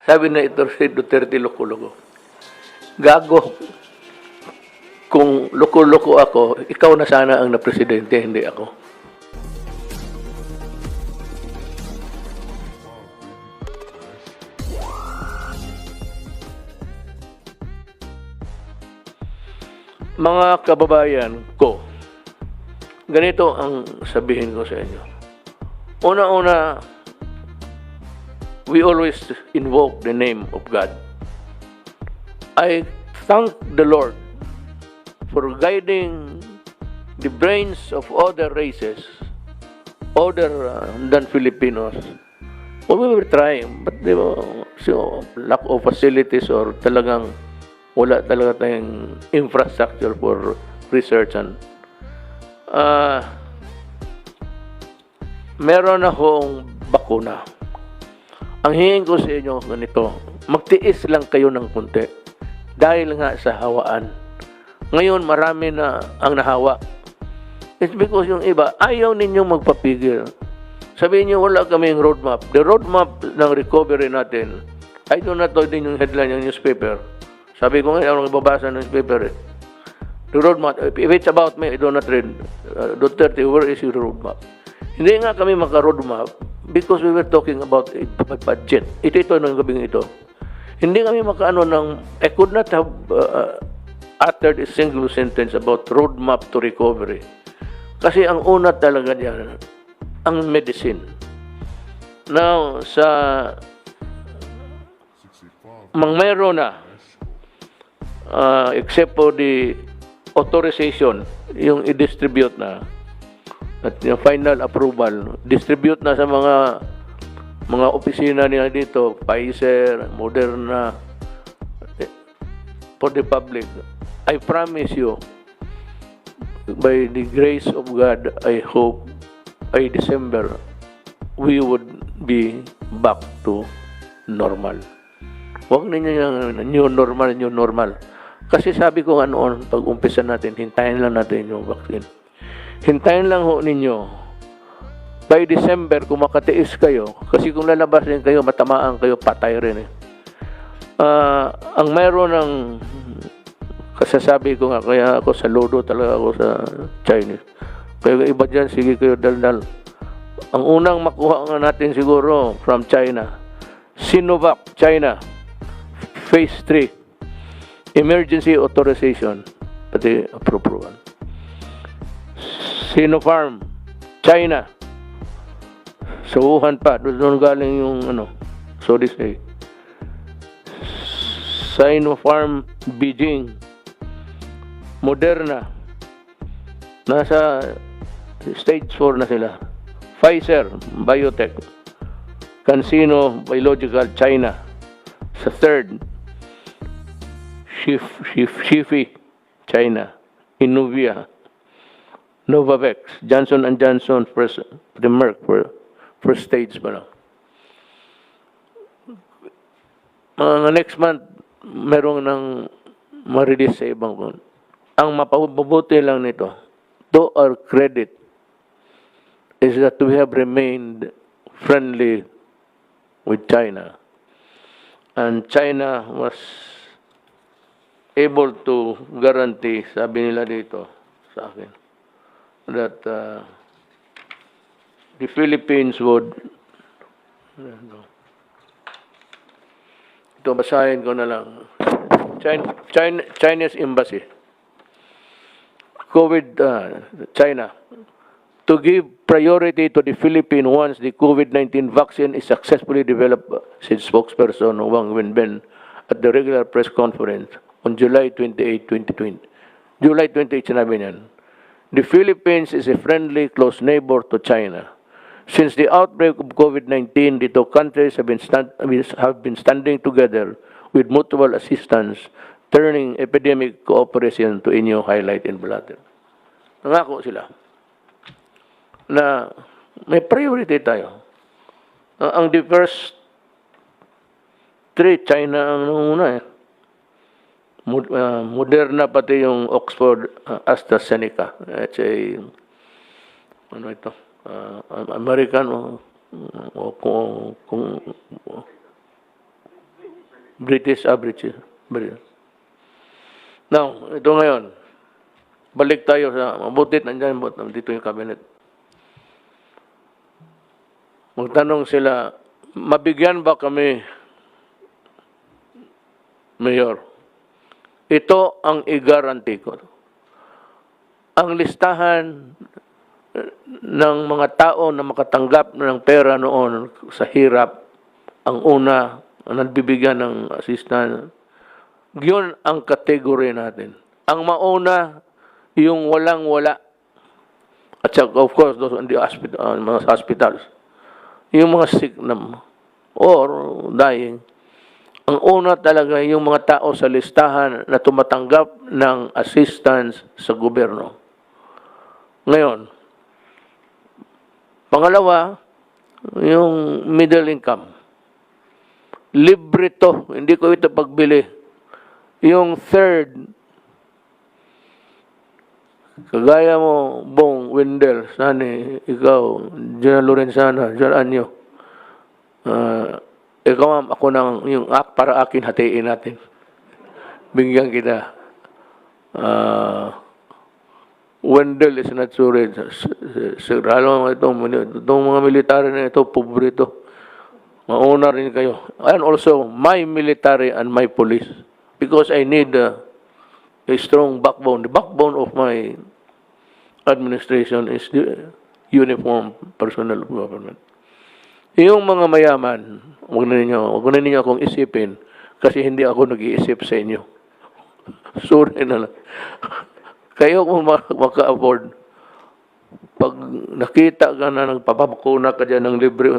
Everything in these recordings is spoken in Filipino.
Sabi na ito si Duterte, loko-loko. Gago. Kung loko-loko ako, ikaw na sana ang na-presidente, hindi ako. Mga kababayan ko, ganito ang sabihin ko sa inyo. Una-una, we always invoke the name of God. I thank the Lord for guiding the brains of other races, other than Filipinos. Well, we were trying, but they were, so, lack of facilities or talagang wala talaga tayong infrastructure for research and meron akong bakuna. Ang hingin ko sa inyo ganito, magtiis lang kayo ng kunti dahil nga sa hawaan. Ngayon marami na ang nahawa. It's because yung iba ayaw ninyong magpapigil. Sabihin niyo wala kaming roadmap. The roadmap ng recovery natin, I do not know din yung headline ng newspaper. Sabi ko ngayon, ako nagbabasa ng newspaper eh. The roadmap, if it's about me, I do not read. Duterte, where is your roadmap? Hindi nga kami maka-roadmap because we were talking about a budget. Ito ng gabing ito. Hindi kami makaano ng, I could not have uttered a single sentence about roadmap to recovery. Kasi ang una talaga diyan, ang medicine. Now, sa mayroon na, except for the authorization, yung i-distribute na, at yung final approval, distribute na sa mga opisina nila dito, Pfizer, Moderna, for the public. I promise you, by the grace of God, I hope by December, we would be back to normal. Huwag ninyo yung new normal. Kasi sabi ko nga noon, pag umpisa natin, hintayin lang natin yung vaccine. Hintayin lang ho ninyo. By December, kung makatiis kayo, kasi kung lalabas rin kayo, matamaan kayo, patay rin eh. Ang mayroon ng, kasasabi ko nga, kaya ako saludo talaga ako sa Chinese. Kaya iba dyan, sige kayo daldal. Ang unang makuha nga natin siguro from China, Sinovac, China, Phase 3. Emergency authorization, pati approval. Sinopharm, China. Sa Wuhan pa, doon galing yung so this say. Sinopharm, Beijing. Moderna. Nasa stage 4 na sila. Pfizer, Biotech. CanSino, Biological, China. Sa third, Shifi, China, Innovia, Novavax, Johnson & Johnson, the Merck, first stage pa lang. Next month, meron ng ma-release sa ibang kung. Ang mapabubuti lang nito, to our credit, is that we have remained friendly with China. And China was able to guarantee, sabi nila dito sa akin, that the Philippines would, ito basahin ko na lang, Chinese Embassy, China, to give priority to the Philippines once the COVID-19 vaccine is successfully developed, said spokesperson Wang Wenbin at the regular press conference on July 28, 2020. July 28, sinabi niyan. The Philippines is a friendly, close neighbor to China. Since the outbreak of COVID-19, the two countries have been standing together with mutual assistance, turning epidemic cooperation to a new highlight in Balita. Nangako sila na may priority tayo. Ang the first three, China ang nanguna eh. Moderna pati yung Oxford AstraZeneca. It's a American British average. Now, ito ngayon. Balik tayo sa mabutit, nandyan, dito yung cabinet. Magtanong sila, mabigyan ba kami, Mayor? Ito ang i-guarantee ko. Ang listahan ng mga tao na makatanggap ng pera noon sa hirap, ang una, ang nagbibigyan ng assistance, yun ang kategory natin. Ang mauna, yung walang-wala. At saka, of course, those in the hospital, mga hospitals. Yung mga sick na, or dying. Ang una talaga yung mga tao sa listahan na tumatanggap ng assistance sa gobyerno. Ngayon, pangalawa, yung middle income. Libre to, hindi ko ito pagbili. Yung third, kagaya mo, Bong, Wendell, Sani, ikaw, General Lorenzana, General Anyo, ikaw ma'am, ako nang yung para akin hatiin natin. Bigyan kita. Wendell is not so rich. Alam mo itong mga military na ito, pobre ito. Mauna rin kayo. And also, my military and my police. Because I need a strong backbone. The backbone of my administration is the uniform personnel of government. Yung mga mayaman, huwag na ninyo akong isipin kasi hindi ako nag-iisip sa inyo. Sorry na lang. Kayo kung maka-afford, pag nakita ka na nagpapakuna ka dyan ng libre,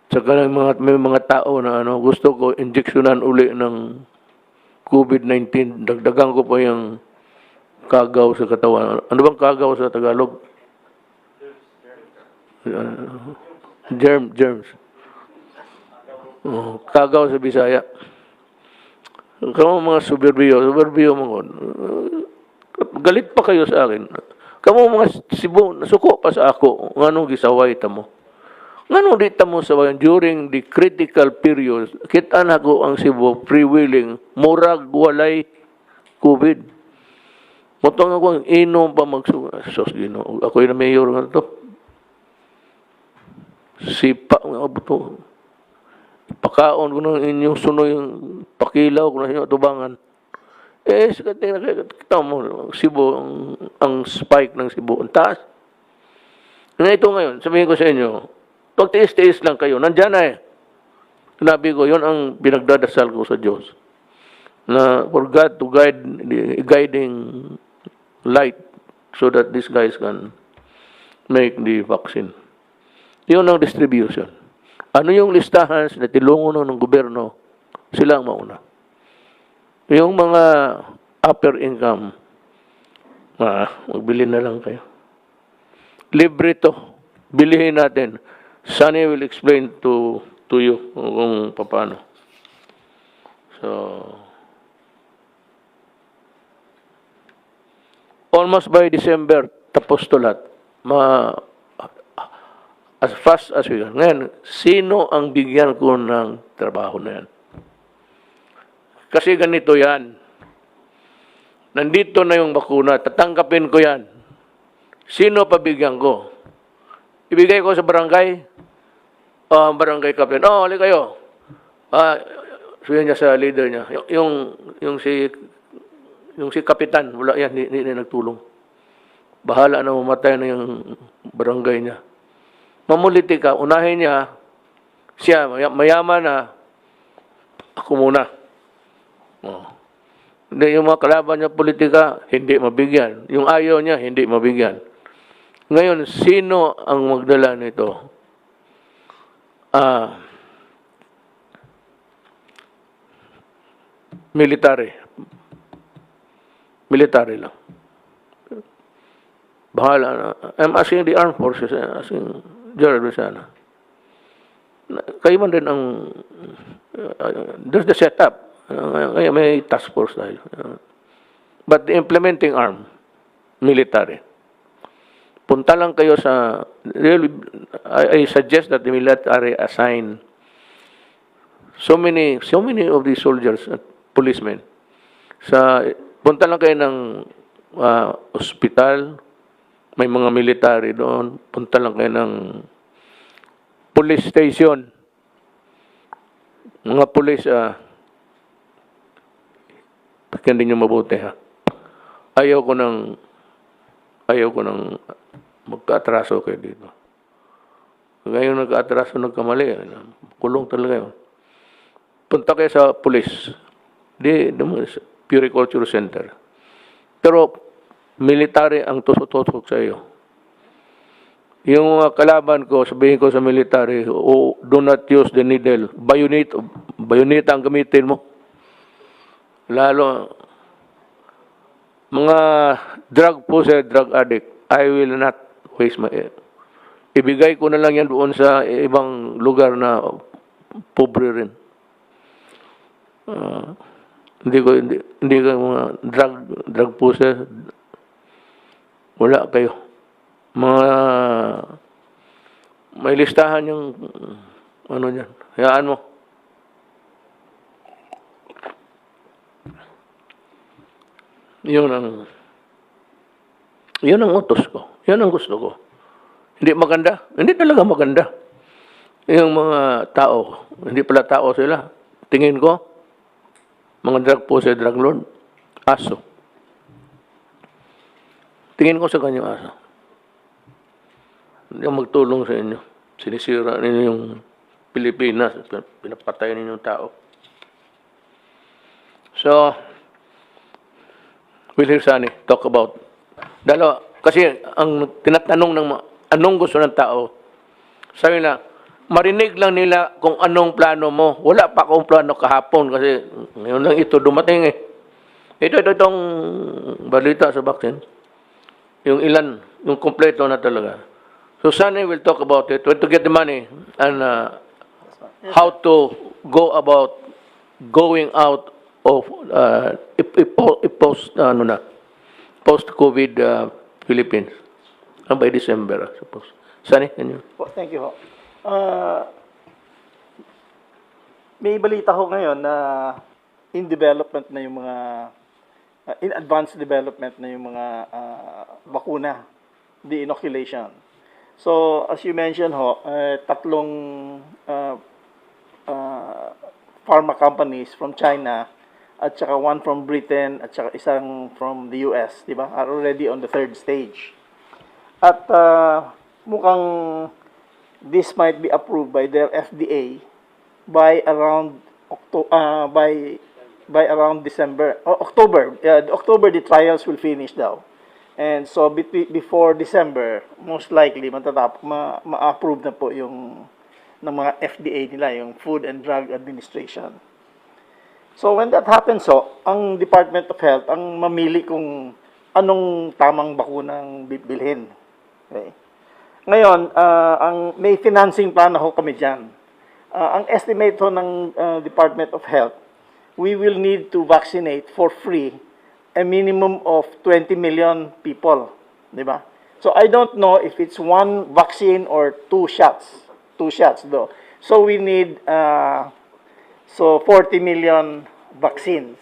saka may mga tao na gusto ko injeksyonan uli ng COVID-19, dagdagan ko pa yung kagaw sa katawan. Ano bang kagaw sa Tagalog? Germs. Kagaw sa Bisaya. Kamu mga suburbiyo mga galit pa kayo sa akin. Kamu mga Cebu, nasuko pa sa ako. Nganong gisaway ta mo? Nganong di ta mo sawayan during the critical period, kita na ko ang Cebu pre-willing, murag walay COVID. Motong ako ang inom pa sos Ginoo. Ako yung mayor nga to. Sipa nga buto. Pakaon ko ng inyong sunoy yung pakilaw ko na inyong tubangan. Kita mo, Cebu, ang spike ng Cebu, ang taas. Nga ito ngayon, sabihin ko sa inyo, pagtiis-tiis lang kayo, nandyan na eh. Sinabi ko, yun ang pinagdadasal ko sa Diyos. Na for God to guide the guiding light so that these guys can make the vaccine. Yun ang distribution. Ano yung listahan na tilungon ng gobyerno? Sila ang mauna. Yung mga upper income, magbili na lang kayo. Libre to. Bilihin natin. Sunny will explain to you kung paano. So, almost by December, tapos to lahat. As fast as we can. Ngayon, sino ang bigyan ko ng trabaho na yan? Kasi ganito yan. Nandito na yung bakuna, tatanggapin ko yan. Sino pabigyan ko? Ibigay ko sa barangay? Barangay captain. Hali kayo. Sabihin niya sa leader niya. Yung si kapitan, wala yan, hindi nagtulong. Bahala na mamatay na yung barangay niya. Mamuliti ka, unahin niya, siya, mayaman na, ako muna. Hindi, yung mga kalaban niya politika, hindi mabigyan. Yung ayaw niya, hindi mabigyan. Ngayon, sino ang magdala nito? Military. Military lang. Bahala na. I'm asking the armed forces, asking General Bisana. Kayo man din ang there's the setup. Kaya may task force tayo. But the implementing arm, military. Punta lang kayo sa, I suggest that the military assign so many of these soldiers at policemen sa punta lang kayo ng ospital, may mga military doon, punta lang kayo ng police station, mga police, pakinggan niyo mabuti ha. Ayaw ko ng magka-atraso kayo dito. Ngayon nagka-atraso, nagkamali, kulong talaga yun. Punta kayo sa police, Puriculture Center. Pero military ang tusok-tusok sa iyo. Yung kalaban ko, sabihin ko sa military, do not use the needle. Bayoneta ang gamitin mo. Lalo, mga drug possessed, drug addict, I will not waste my... Ibigay ko na lang yan doon sa ibang lugar na pobre rin. Hindi ko mga drug possessed, wala kayo. May listahan yung ano diyan. Hayaan mo. Yun ang utos ko. Yan ang gusto ko. Hindi maganda? Hindi talaga maganda. Yung mga tao, hindi pala tao sila. Tingin ko, mga drug possessed, drug lord, aso. Tingin ko sa kanyang aso. Hindi ako magtulong sa inyo. Sinisira ninyo yung Pilipinas. Pinapatay ninyo yung tao. So, we'll hear Sunny talk about dalawa. Kasi ang tinatanong ng anong gusto ng tao, sabi na, marinig lang nila kung anong plano mo. Wala pa akong plano kahapon kasi ngayon lang ito dumating eh. Itong balita sa vaccine. Yung ilan, yung kompleto na talaga. So Sunny will talk about it, where to get the money and how to go about going out of post-COVID Philippines. By December, I suppose. Sunny, can you? Po, thank you ho. May balita ho ngayon na in development na yung mga in advanced development na yung mga bakuna, the inoculation. So, as you mentioned ho, tatlong pharma companies from China at saka one from Britain at saka isang from the US, di ba? Are already on the third stage. At mukhang this might be approved by their FDA by around by around October. October the trials will finish daw. And so before December, most likely ma-approve na po yung ng mga FDA nila, yung Food and Drug Administration. So when that happens, ang Department of Health ang mamili kung anong tamang bakunang bibilhin. Okay. Ngayon, may financing plan ho kami dyan. Ang estimate ho ng Department of Health, we will need to vaccinate for free a minimum of 20 million people. Di ba? So I don't know if it's one vaccine or two shots. Two shots though. So we need 40 million vaccines.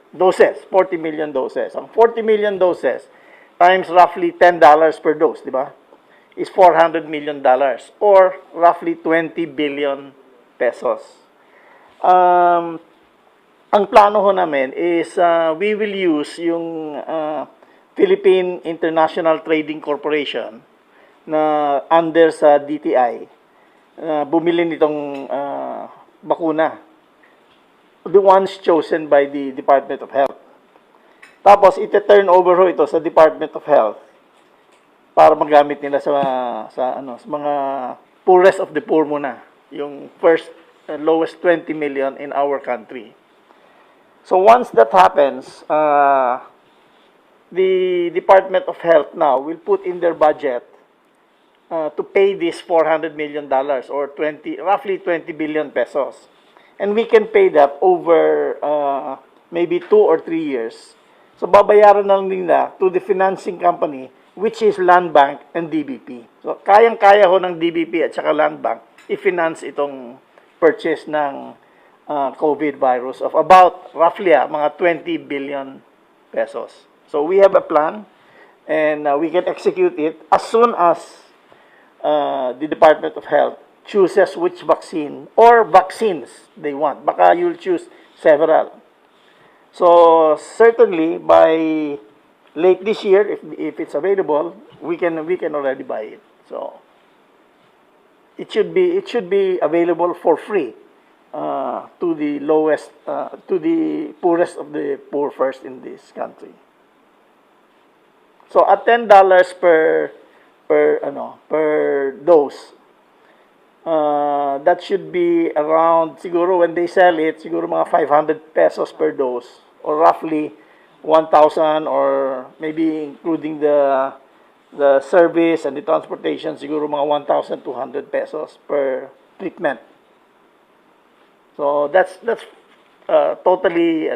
Doses. 40 million doses. Ang 40 million doses times roughly $10 per dose, di ba? Is $400 million or roughly 20 billion pesos. Ang plano ho namin is we will use yung Philippine International Trading Corporation na under sa DTI bumili nitong bakuna. The ones chosen by the Department of Health. Tapos ite-turn over ho ito sa Department of Health para magamit nila sa mga poorest of the poor muna, yung first lowest 20 million in our country. So once that happens, the Department of Health now will put in their budget to pay this $400 million or roughly 20 billion pesos. And we can pay that over maybe 2 or 3 years. So babayaran na lang nila to the financing company, which is Land Bank and DBP. So kayang-kaya ho ng DBP at saka Land Bank i-finance itong purchase ng COVID virus of about roughly mga 20 billion pesos. So we have a plan, and we can execute it as soon as the Department of Health chooses which vaccine or vaccines they want. Baka you'll choose several. So certainly by late this year, if it's available, we can already buy it. So it should be available for free to the lowest to the poorest of the poor first in this country. So at $10 per dose, that should be around, siguro when they sell it, siguro mga 500 pesos per dose, or roughly 1,000, or maybe including the service and the transportation, siguro mga 1,200 pesos per treatment. So that's totally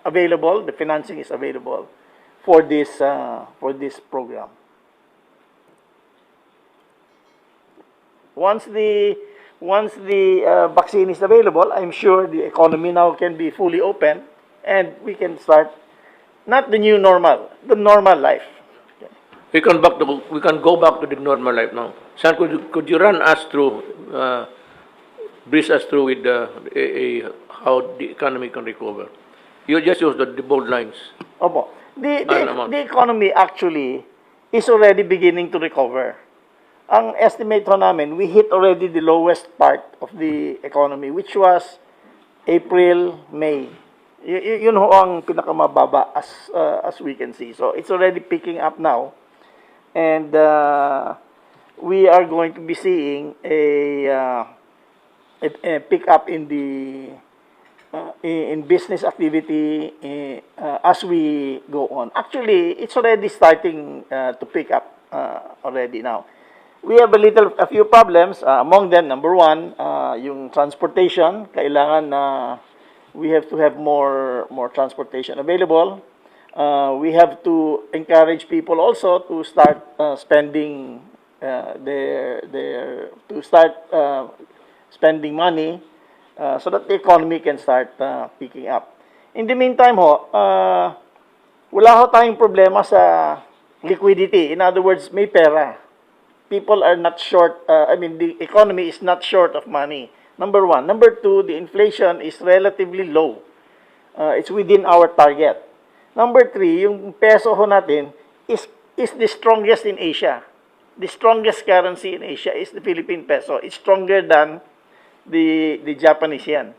available. The financing is available for this program. Once the vaccine is available, I'm sure the economy now can be fully open, and we can start not the new normal, the normal life. We can go back to the normal life now. Sir, could you run us through, breeze us through with how the economy can recover? You just use the bold lines. Opo. The economy actually is already beginning to recover. Ang estimate ho namin, we hit already the lowest part of the economy, which was April, May. Yun ho ang pinakamababa as we can see. So it's already picking up now. And we are going to be seeing a pick up in the in business activity as we go on. Actually, it's already starting to pick up already now. We have a few problems. Among them, number one, yung transportation. Kailangan we have to have more transportation available. We have to encourage people also to start spending spending money so that the economy can start picking up. In the meantime wala ho tayong problema sa liquidity. In other words, may pera. People are not short, the economy is not short of money. Number one. Number two, the inflation is relatively low. It's within our target. Number three, yung peso ho natin is the strongest in Asia. The strongest currency in Asia is the Philippine peso. It's stronger than the Japanese yen.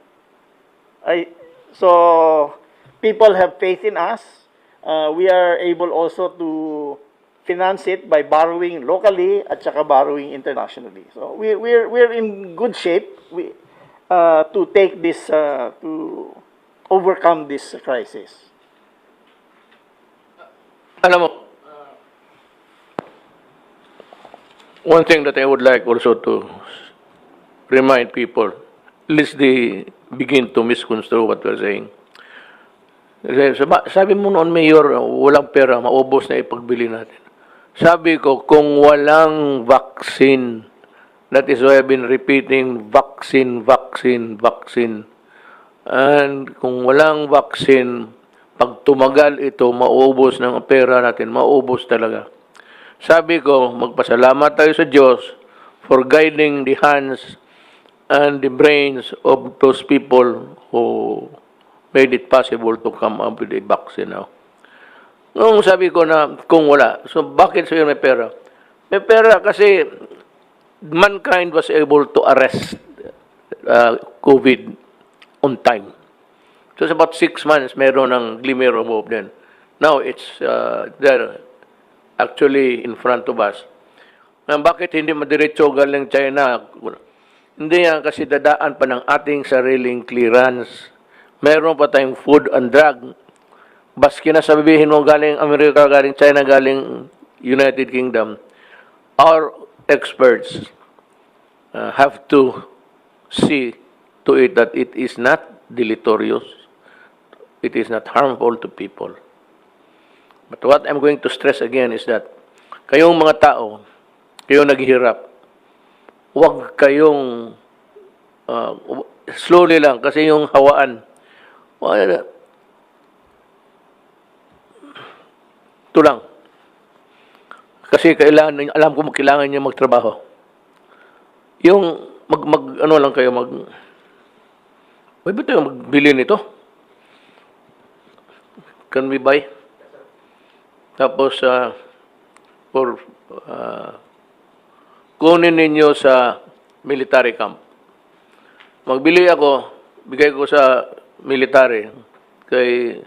So people have faith in us. We are able also to finance it by borrowing locally at saka borrowing internationally. So we're in good shape to take this to overcome this crisis. Alam mo, one thing that I would like also to remind people, at least they begin to misconstrue what we're saying. Sabi mo noon, Mayor, walang pera, maubos na ipagbili natin. Sabi ko, kung walang vaccine, that is why I've been repeating vaccine. And kung walang vaccine, pag tumagal ito, maubos ng pera natin, maubos talaga. Sabi ko, magpasalamat tayo sa Diyos for guiding the hands and the brains of those people who made it possible to come up with a vaccine now. Nung sabi ko na kung wala, so bakit sabi may pera? May pera kasi mankind was able to arrest COVID on time. So it's about 6 months, meron ng glimmer of hope then. Now it's there actually in front of us. Bakit hindi madiretso galing China? Hindi yan kasi dadaan pa ng ating sariling clearance. Meron pa tayong food and drug. Baski na sabihin mo galing Amerika, galing China, galing United Kingdom, our experts have to see to it that it is not deleterious, it is not harmful to people. But what I'm going to stress again is that kayong mga tao, kayong naghihirap, huwag kayong slowly lang kasi yung hawaan. Wala, ito lang. Kasi kailangan, alam ko kailangan niya magtrabaho. Yung ano lang kayo, pwede tayo magbili nito? Can we buy? Tapos, kunin ninyo sa military camp. Magbili ako, bigay ko sa military, kay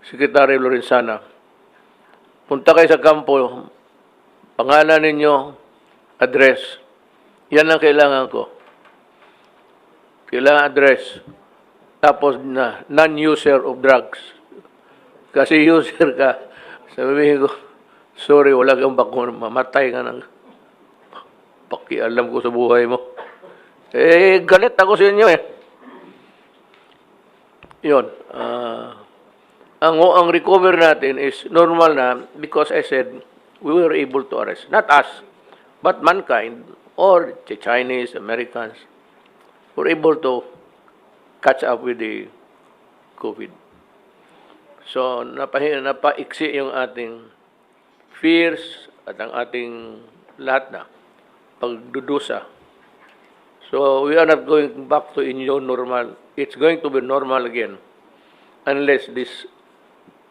Secretary Lorenzana. Punta kayo sa kampo, pangalan ninyo, address. Yan ang kailangan ko. Kailangan address. Tapos non-user of drugs. Kasi user ka, sabihin ko, sorry, wala kang bakuna, mamatay ka ng pakialam ko sa buhay mo. Galit ako sa inyo eh. Yun. Ang recover natin is normal na because I said we were able to arrest. Not us, but mankind or the Chinese, Americans were able to catch up with the COVID. So, napaiksi yung ating fears at ang ating lahat na pagdudusa. So, we are not going back to new normal. It's going to be normal again unless this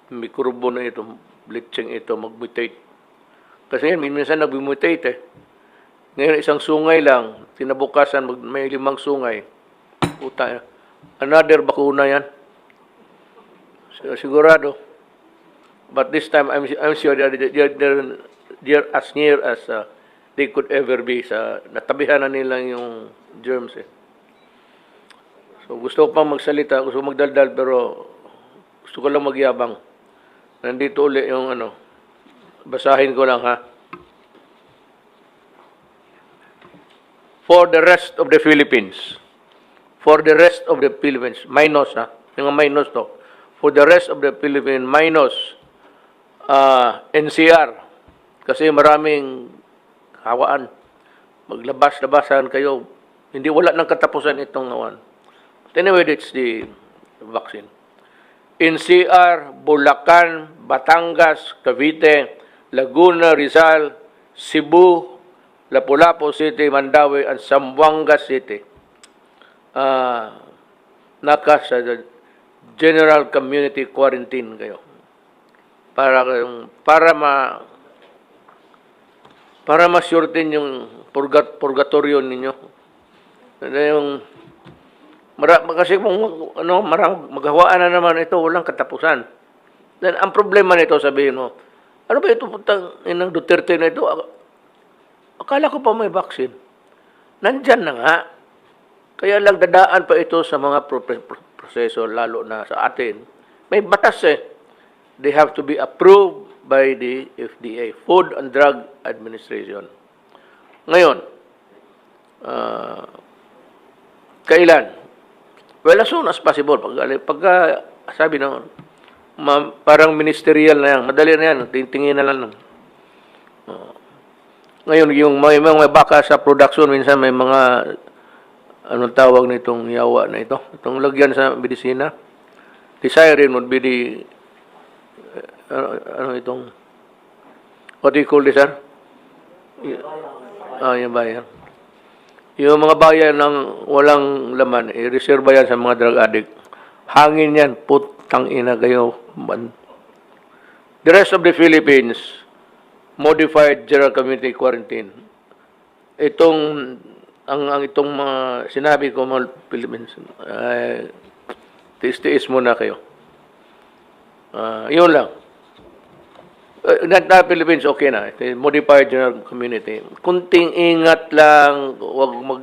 mikrobo na ito, bleaching ito, mag-mutate. Kasi yan, minsan nag-mutate eh. Ngayon, isang sungay lang, tinabukasan, may 5 sungay. Puta, another bakuna yan. Sigurado. But this time, I'm sure they're as near as they could ever be. Natabihan na nila yung germs eh. So gusto ko pang magsalita, gusto ko magdaldal, pero gusto ko lang magyabang. Nandito ulit yung basahin ko lang ha. For the rest of the Philippines. For the rest of the Philippines. Minus ha. Yung minus to. For the rest of the Philippines, minus NCR. Kasi maraming hawaan. Maglabas-labasan kayo. Hindi, wala nang katapusan itong hawan. Anyway, it's the vaccine. NCR, Bulacan, Batangas, Cavite, Laguna, Rizal, Cebu, Lapu-Lapu City, Mandawi, and Zamboanga City. Naka sa general community quarantine kayo. Para ma-shorten yung purgatorio ninyo. Yung kasi kung maghawaan na naman ito, walang katapusan. Then ang problema nito, sabihin mo, ano ba ito putang inang Duterte na ito? Akala ko pa may vaccine. Nandyan na nga. Kaya lang dadaan pa ito sa mga proseso, lalo na sa atin. May batas eh. They have to be approved by the FDA, Food and Drug Administration. Ngayon, kailan? Well, as soon as possible. Pagka sabi na, parang ministerial na yan, madali na yan, tingin na lang. Ngayon, yung may baka sa production, minsan may mga, anong tawag nitong yawa na ito? Itong lagyan sa medisina. The siren would be the, what do you call this, sir? Yung bayan. Yung mga bayan ng walang laman, i-reserve yan sa mga drug addict. Hangin yan, putang ina kayo. The rest of the Philippines, modified general community quarantine. Itong mga sinabi ko mga Philippines, tiis-tiis muna kayo. Yun lang. Not Philippines, okay na. Modified general community. Kunting ingat lang, wag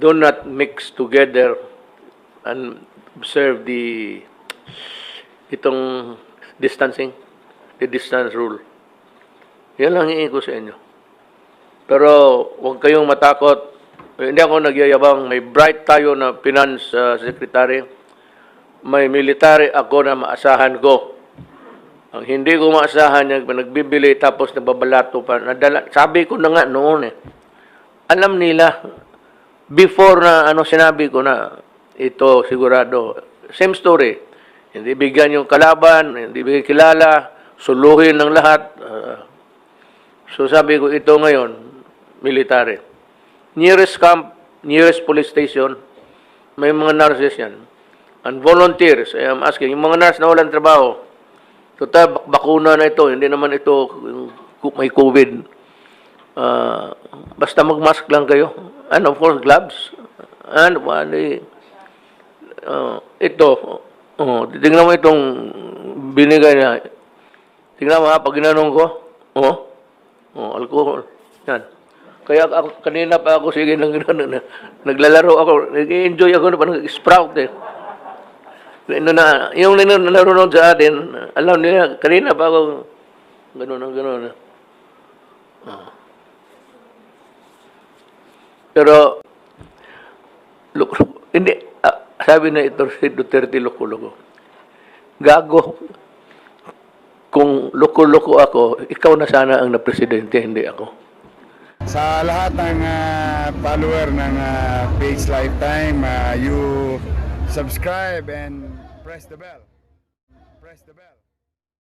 do not mix together and observe itong distancing, the distance rule. Yan lang hihingi ko sa inyo. Pero wag kayong matakot. Hindi ako nagyayabang. May bright tayo na finance secretary. May military ako na maasahan ko. Ang hindi ko maasahan yung nagbibili tapos nababalato pa. Sabi ko na nga noon eh. alam nila before na sinabi ko na ito sigurado. Same story. Hindi bigyan yung kalaban, hindi bigyan kilala, suluhin ng lahat. So sabi ko, ito ngayon, military. Nearest camp, nearest police station, may mga nurses yan. And volunteers, I am asking, yung mga nurse na walang trabaho, total, bakuna na ito, hindi naman ito may COVID. Basta mag-mask lang kayo. And of course, gloves. And ito, tingnan mo itong binigay na. Tingnan mo ha, pag ginanong ko, alcohol. Yan. Kaya ako, kanina pa ako, sige, naglalaro ako, nag-enjoy ako, nag-sprout eh. Yung nanonood sa atin, alam nila, kanina pa ako, gano'n. Pero, hindi, sabi na ito si Duterte, loko-loko. Gago. Kung loko-loko ako, ikaw na sana ang na-presidente, hindi ako. Sa lahat ng follower ng Page Lifetime, you subscribe and press the bell. Press the bell.